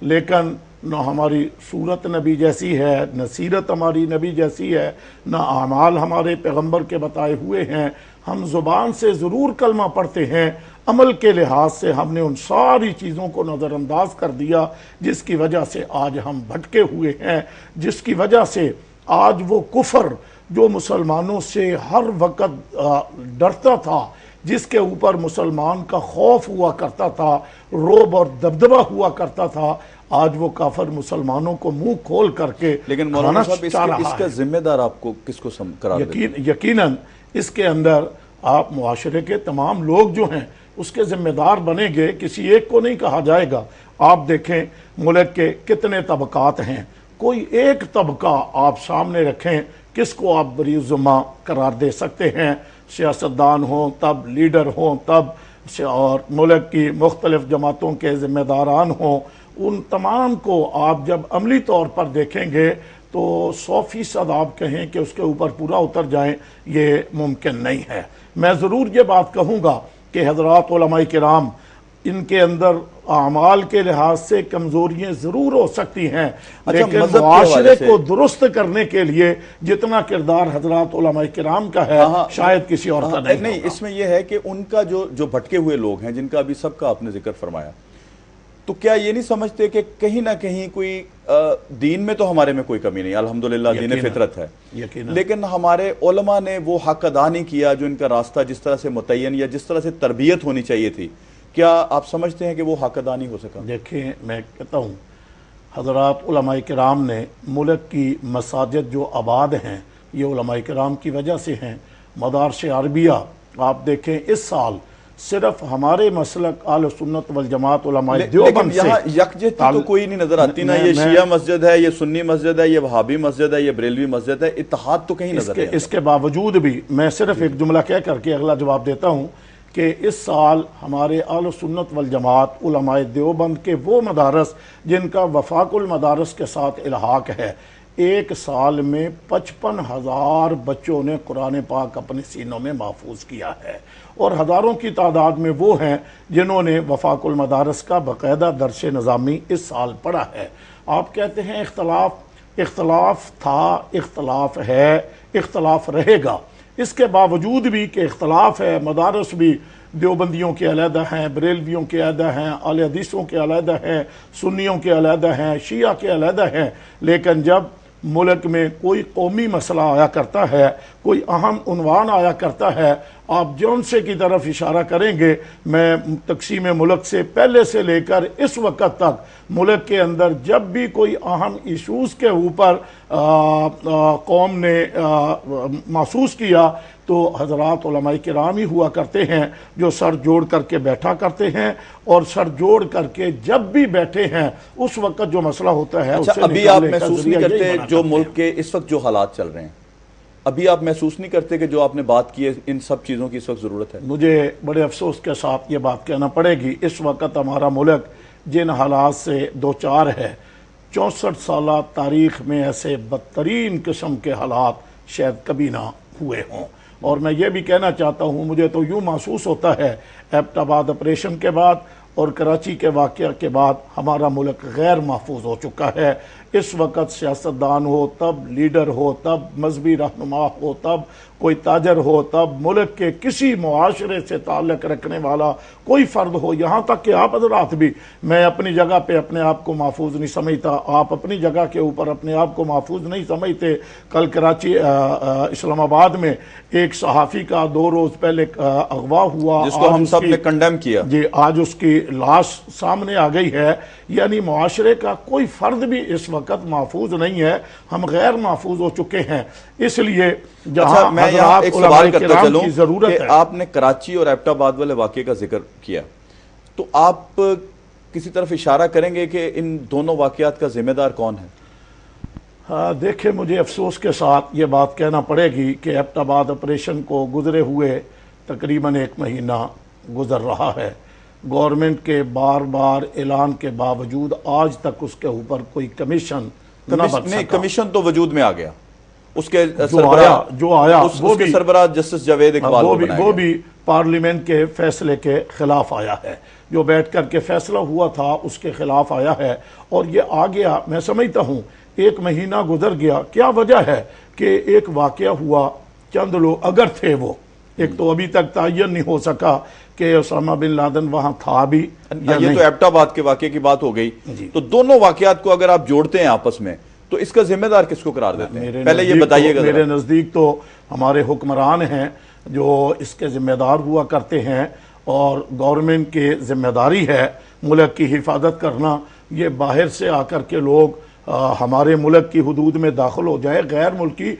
لیکن نہ ہماری صورت نبی جیسی ہے، نہ سیرت ہماری نبی جیسی ہے، نہ اعمال ہمارے پیغمبر کے بتائے ہوئے ہیں۔ ہم زبان سے ضرور کلمہ پڑھتے ہیں، عمل کے لحاظ سے ہم نے ان ساری چیزوں کو نظر انداز کر دیا، جس کی وجہ سے آج ہم بھٹکے ہوئے ہیں، جس کی وجہ سے آج وہ کفر جو مسلمانوں سے ہر وقت ڈرتا تھا، جس کے اوپر مسلمان کا خوف ہوا کرتا تھا، رعب اور دبدبہ ہوا کرتا تھا، آج وہ کافر مسلمانوں کو منہ کھول کر کے لیکن مولانا صاحب اس کا ذمہ دار آپ کو کس کو قرار دیتے ہیں؟ یقیناً اس کے اندر آپ معاشرے کے تمام لوگ جو ہیں اس کے ذمہ دار بنیں گے، کسی ایک کو نہیں کہا جائے گا۔ آپ دیکھیں ملک کے کتنے طبقات ہیں، کوئی ایک طبقہ آپ سامنے رکھیں کس کو آپ بری ذمہ قرار دے سکتے ہیں؟ سیاستدان ہوں تب، لیڈر ہوں تب، اور ملک کی مختلف جماعتوں کے ذمہ داران ہوں، ان تمام کو آپ جب عملی طور پر دیکھیں گے تو 100% آپ کہیں کہ اس کے اوپر پورا اتر جائیں، یہ ممکن نہیں ہے۔ میں ضرور یہ بات کہوں گا کہ حضرات علماء کرام، ان کے اندر اعمال کے لحاظ سے کمزوریاں ضرور ہو سکتی ہیں، لیکن معاشرے کو درست کرنے کے لیے جتنا کردار حضرات علماء کرام کا ہے شاید کسی اور کا نہیں۔ اس میں یہ ہے کہ ان کا جو بھٹکے ہوئے لوگ ہیں، جن کا ابھی سب کا آپ نے ذکر فرمایا، تو کیا یہ نہیں سمجھتے کہ کہیں نہ کہیں کوئی دین میں تو ہمارے میں کوئی کمی نہیں، الحمدللہ دین فطرت ہے، لیکن ہمارے علماء نے وہ حق ادا نہیں کیا جو ان کا راستہ جس طرح سے متعین یا جس طرح سے تربیت ہونی چاہیے تھی؟ کیا آپ سمجھتے ہیں کہ وہ حق ادا نہیں ہو سکا؟ دیکھیں میں کہتا ہوں، حضرات علماء کرام نے ملک کی مساجد جو آباد ہیں یہ علماء کرام کی وجہ سے ہیں۔ مدارس عربیہ آپ دیکھیں اس سال صرف ہمارے مسلک اہل سنت والجماعت علماء دیوبند سے، یہاں یکجہتی تو کوئی نہیں نظر آتی نا، یہ شیعہ مسجد ہے، یہ سنی مسجد ہے، یہ وہابی مسجد ہے، یہ بریلوی مسجد ہے، اتحاد تو کہیں نظر نہیں آتا۔ اس کے باوجود بھی میں صرف ایک جملہ کہہ کر کے اگلا جواب دیتا ہوں کہ اس سال ہمارے اہل سنت والجماعت علماء دیوبند کے وہ مدارس جن کا وفاق المدارس کے ساتھ الحاق ہے، ایک سال میں 55,000 بچوں نے قرآن پاک اپنے سینوں میں محفوظ کیا ہے، اور ہزاروں کی تعداد میں وہ ہیں جنہوں نے وفاق المدارس کا باقاعدہ درس نظامی اس سال پڑھا ہے۔ آپ کہتے ہیں اختلاف تھا، اختلاف ہے، اختلاف رہے گا، اس کے باوجود بھی کہ اختلاف ہے، مدارس بھی دیوبندیوں کے علیحدہ ہیں، بریلویوں کے علیحدہ ہیں، اہل حدیثوں کے علیحدہ ہیں، سنیوں کے علیحدہ ہیں، شیعہ کے علیحدہ ہیں، لیکن جب ملک میں کوئی قومی مسئلہ آیا کرتا ہے، کوئی اہم عنوان آیا کرتا ہے، آپ جون سے کی طرف اشارہ کریں گے، میں تقسیم ملک سے پہلے سے لے کر اس وقت تک ملک کے اندر جب بھی کوئی اہم ایشوز کے اوپر قوم نے محسوس کیا تو حضرات علماء کرام ہی ہوا کرتے ہیں جو سر جوڑ کر کے بیٹھا کرتے ہیں، اور سر جوڑ کر کے جب بھی بیٹھے ہیں اس وقت جو مسئلہ ہوتا ہے اچھا ابھی آپ محسوس نہیں کرتے جو ملک کے اس وقت جو حالات چل رہے ہیں، ابھی آپ محسوس نہیں کرتے کہ جو آپ نے بات کی ہے ان سب چیزوں کی اس وقت ضرورت ہے؟ مجھے بڑے افسوس کے ساتھ یہ بات کہنا پڑے گی، اس وقت ہمارا ملک جن حالات سے دوچار ہے، 64 سالہ تاریخ میں ایسے بدترین قسم کے حالات شاید کبھی نہ ہوئے ہوں۔ اور میں یہ بھی کہنا چاہتا ہوں، مجھے تو یوں محسوس ہوتا ہے ایبٹ آباد آپریشن کے بعد اور کراچی کے واقعہ کے بعد ہمارا ملک غیر محفوظ ہو چکا ہے۔ اس وقت سیاستدان ہو تب، لیڈر ہو تب، مذہبی رہنما ہو تب، کوئی تاجر ہو تب، ملک کے کسی معاشرے سے تعلق رکھنے والا کوئی فرد ہو، یہاں تک کہ آپ حضرات بھی، میں اپنی جگہ پہ اپنے آپ کو محفوظ نہیں سمجھتا، آپ اپنی جگہ کے اوپر اپنے آپ کو محفوظ نہیں سمجھتے۔ کل کراچی اسلام آباد میں ایک صحافی کا 2 روز پہلے اغوا ہوا، جس کو ہم سب نے کنڈیم کیا، جی آج اس کی لاش سامنے آ گئی ہے۔ یعنی معاشرے کا کوئی فرد بھی اس وقت محفوظ نہیں ہے، ہم غیر محفوظ ہو چکے ہیں۔ اس لیے جہاں میں یہاں ایک سوال کرتا چلوں کہ ہے، آپ نے کراچی اور ایبٹ آباد والے واقعے کا ذکر کیا، تو آپ کسی طرف اشارہ کریں گے کہ ان دونوں واقعات کا ذمہ دار کون ہے؟ دیکھیں مجھے افسوس کے ساتھ یہ بات کہنا پڑے گی کہ ایبٹ آباد آپریشن کو گزرے ہوئے تقریباً 1 مہینہ گزر رہا ہے، گورنمنٹ کے بار بار اعلان کے باوجود آج تک اس کے اوپر کوئی کمیشن نہ بن سکا۔ کمیشن تو وجود میں آ گیا، اس کے جو آیا سربراہ جسٹس جاوید اقبال وہ بھی پارلیمنٹ کے فیصلے کے خلاف آیا ہے، جو بیٹھ کر کے فیصلہ ہوا تھا اس کے خلاف آیا ہے، اور یہ آ گیا۔ میں سمجھتا ہوں 1 مہینہ گزر گیا، کیا وجہ ہے کہ ایک واقعہ ہوا، چند لوگ اگر تھے، وہ ایک تو ابھی تک تعین نہیں ہو سکا کہ اسامہ بن لادن وہاں تھا بھی یا یہ تو ایبٹ آباد کے واقعے کی بات ہو گئی، تو دونوں واقعات کو اگر آپ جوڑتے ہیں آپس میں تو اس کا ذمہ دار کس کو قرار دیتے ہیں؟ پہلے یہ بتائیے گا۔ میرے نزدیک تو ہمارے حکمران ہیں جو اس کے ذمہ دار ہوا کرتے ہیں، اور گورنمنٹ کی ذمہ داری ہے ملک کی حفاظت کرنا۔ یہ باہر سے آ کر کے لوگ ہمارے ملک کی حدود میں داخل ہو جائے، غیر ملکی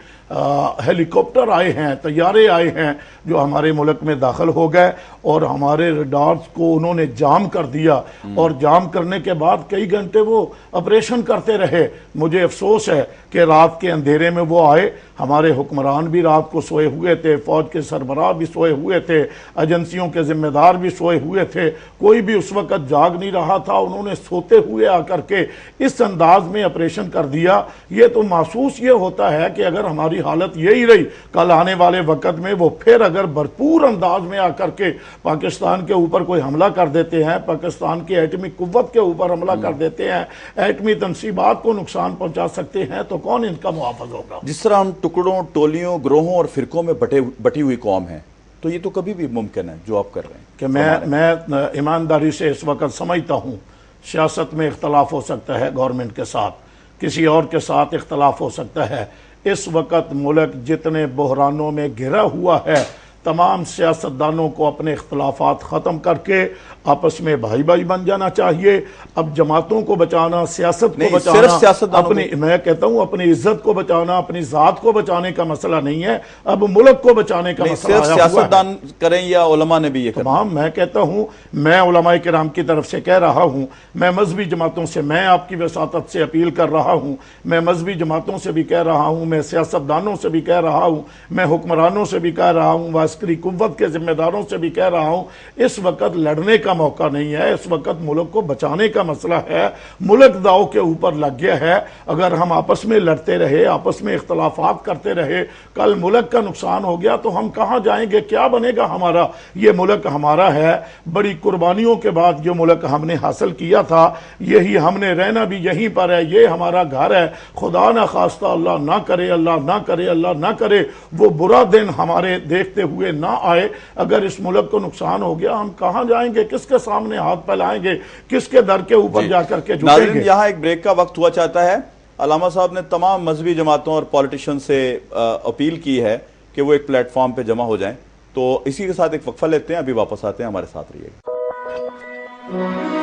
ہیلی کاپٹر آئے ہیں، طیارے آئے ہیں جو ہمارے ملک میں داخل ہو گئے، اور ہمارے ریڈارز کو انہوں نے جام کر دیا، اور جام کرنے کے بعد کئی گھنٹے وہ آپریشن کرتے رہے۔ مجھے افسوس ہے کہ رات کے اندھیرے میں وہ آئے، ہمارے حکمران بھی رات کو سوئے ہوئے تھے، فوج کے سربراہ بھی سوئے ہوئے تھے، ایجنسیوں کے ذمہ دار بھی سوئے ہوئے تھے، کوئی بھی اس وقت جاگ نہیں رہا تھا۔ انہوں نے سوتے ہوئے آ کر کے اس انداز میں آپریشن کر دیا۔ یہ تو محسوس یہ ہوتا ہے کہ اگر ہماری حالت یہی رہی کل آنے والے وقت میں، وہ پھر اگر بھرپور انداز میں آ کر کے پاکستان کے اوپر کوئی حملہ کر دیتے ہیں، پاکستان کی ایٹمی قوت کے اوپر حملہ کر دیتے ہیں، ایٹمی تنصیبات کو نقصان پہنچا سکتے ہیں، تو کون ان کا محافظ ہوگا؟ جس طرح ہم ٹکڑوں، ٹولیوں، گروہوں اور فرقوں میں بٹی ہوئی قوم ہے، تو یہ تو کبھی بھی ممکن ہے جو آپ کر رہے ہیں۔ کہ میں ایمانداری سے اس وقت سمجھتا ہوں سیاست میں اختلاف ہو سکتا ہے، گورنمنٹ کے ساتھ کسی اور کے ساتھ اختلاف ہو سکتا ہے۔ اس وقت ملک جتنے بحرانوں میں گھرا ہوا ہے، تمام سیاستدانوں کو اپنے اختلافات ختم کر کے آپس میں بھائی بھائی بن جانا چاہیے۔ اب جماعتوں کو بچانا، سیاست کو بچانا، میں کہتا ہوں اپنی عزت کو بچانا، اپنی ذات کو بچانے کا مسئلہ نہیں ہے، اب ملک کو بچانے کا مسئلہ صرف سیاستدان کریں یا علماء نے بھی یہ کرنا؟ میں کہتا ہوں، میں علماء کرام کی طرف سے کہہ رہا ہوں، میں مذہبی جماعتوں سے، میں آپ کی وساطت سے اپیل کر رہا ہوں، میں مذہبی جماعتوں سے بھی کہہ رہا ہوں، میں سیاستدانوں سے بھی کہہ رہا ہوں، میں حکمرانوں سے بھی کہہ رہا ہوں، عسکری قوت کے ذمہ داروں سے بھی کہہ رہا ہوں، اس وقت لڑنے کا موقع نہیں ہے، اس وقت ملک کو بچانے کا مسئلہ ہے۔ ملک داؤ کے اوپر لگ گیا ہے۔ اگر ہم آپس میں لڑتے رہے، آپس میں اختلافات کرتے رہے، کل ملک کا نقصان ہو گیا تو ہم کہاں جائیں گے؟ کیا بنے گا ہمارا؟ یہ ملک ہمارا ہے، بڑی قربانیوں کے بعد جو ملک ہم نے حاصل کیا تھا، یہی ہم نے رہنا بھی یہیں پر ہے، یہ ہمارا گھر ہے۔ خدا نہ خواستہ، اللہ نہ کرے، اللہ نہ کرے، اللہ نہ کرے وہ برا دن ہمارے دیکھتے ہوئے نہ آئے۔ اگر اس ملک کو نقصان ہو گیا، ہم کہاں جائیں گے؟ کس کے سامنے ہاتھ پھیلائیں گے؟ کس کے در کے اوپر جا کر کے جھکیں گے؟ ناظرین، یہاں ایک بریک کا وقت ہوا چاہتا ہے۔ علامہ صاحب نے تمام مذہبی جماعتوں اور پولیٹیشن سے اپیل کی ہے کہ وہ ایک پلیٹ فارم پہ جمع ہو جائیں، تو اسی کے ساتھ ایک وقفہ لیتے ہیں، ابھی واپس آتے ہیں، ہمارے ساتھ رہیے گا۔